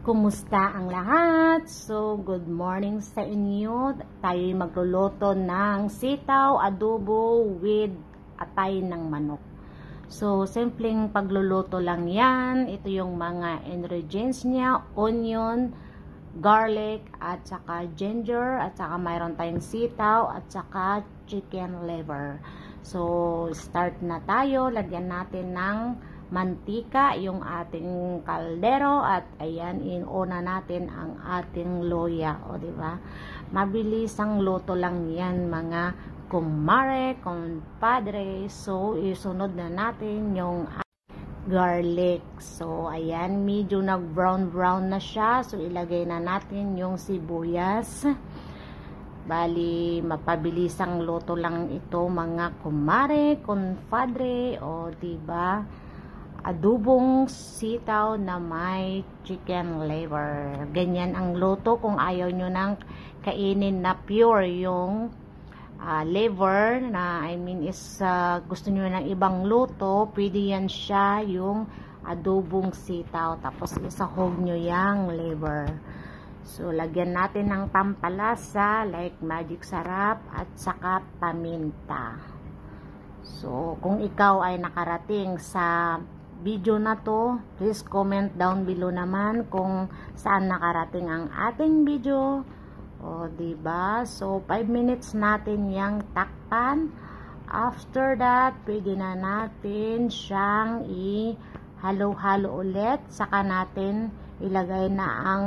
Kumusta ang lahat? So, good morning sa inyo. Tayo'y magluluto ng sitaw adobo with atay ng manok. So, simpleng pagluluto lang yan. Ito yung mga ingredients niya: onion, garlic, at saka ginger, at saka mayroon tayong sitaw, at saka chicken liver. So, start na tayo. Lagyan natin ng mantika yung ating kaldero, at ayan, inuna natin ang ating loya, o di ba? Mabilis ang luto lang yan, mga kumare, kumpadre. So, isunod na natin yung garlic. So, ayan, medyo nag-brown na siya. So, ilagay na natin yung sibuyas. Bali, mapabilis ang luto lang ito, mga kumare, kumpadre, o diba? Adobong sitaw na may chicken liver. Ganyan ang luto kung ayaw nyo nang kainin na pure yung liver, na gusto nyo ng ibang luto, pwede yan siya yung adobong sitaw, tapos isahog nyo yung liver. So, lagyan natin ng pampalasa like magic sarap at saka paminta. So, kung ikaw ay nakarating sa video na to, please comment down below naman kung saan nakarating ang ating video. O, diba? So, 5 minutes natin yang takpan. After that, pwede na natin siyang i-halo-halo ulit. Saka natin ilagay na ang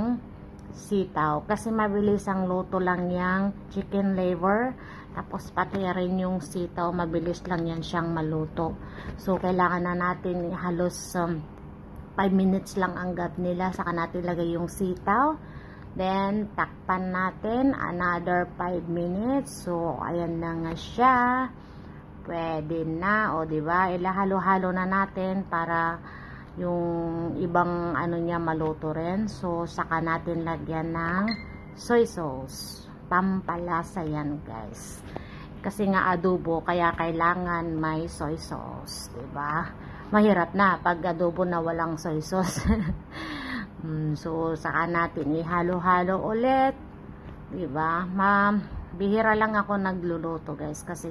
sitaw. Kasi mabilis ang luto lang yang chicken liver. Tapos pati rin yung sitaw, mabilis lang yan siyang maluto. So, kailangan na natin halos 5 minutes lang ang gap nila. Saka natin ilagay yung sitaw. Then, takpan natin another 5 minutes. So, ayan na nga siya. Pwede na, o diba? Ilahalo-halo na natin para yung ibang ano niya maluto rin. So, saka natin lagyan ng soy sauce. Pampalasa yan, guys. Kasi nga adobo, kaya kailangan may soy sauce, diba? Mahirap na pag adobo na walang soy sauce. So, saka natin ihalo-halo ulit, diba? Bihira lang ako nagluluto, guys, kasi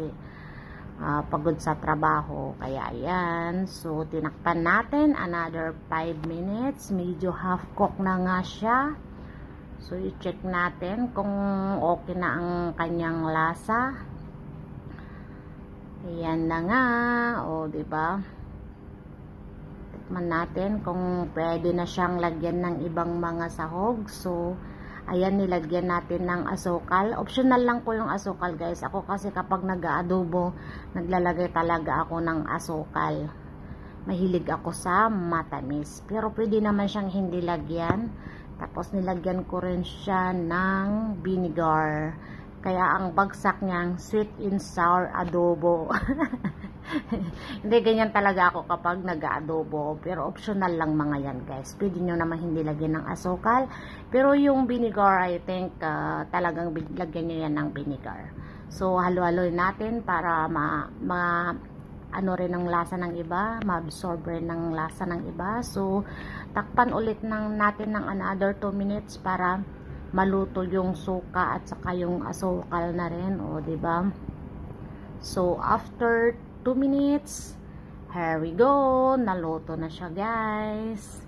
pagod sa trabaho. Kaya ayan. So, tinakpan natin another 5 minutes. Medyo half cook na nga siya. So, i-check natin kung okay na ang kanyang lasa. Ayan na nga. O, diba? Tikman natin kung pwede na siyang lagyan ng ibang mga sahog. So, ayan, nilagyan natin ng asukal. Optional lang po yung asukal, guys. Ako kasi kapag nag-aadobo, naglalagay talaga ako ng asukal. Mahilig ako sa matamis. Pero pwede naman siyang hindi lagyan. Tapos nilagyan ko rin siya ng vinegar. Kaya ang bagsak niyang sweet and sour adobo. Hindi, ganyan talaga ako kapag nag-aadobo. Pero optional lang mga yan, guys. Pwede nyo naman hindi lagyan ng asukal. Pero yung vinegar, I think talagang lagyan nyo yan ng vinegar. So, halo-haloy natin para ano rin ang lasa ng iba, ma-absorb rin ng lasa ng iba. So, takpan ulit natin ng another 2 minutes para maluto yung suka at saka yung asukal na rin, o diba? So, after 2 minutes, here we go, naluto na siya, guys.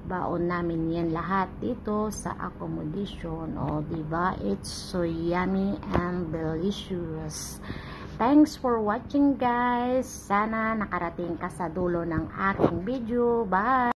Baon namin yan lahat dito sa accommodation, o diba? It's so yummy and delicious. Thanks for watching, guys. Sana nakarating ka sa dulo ng aking video. Bye!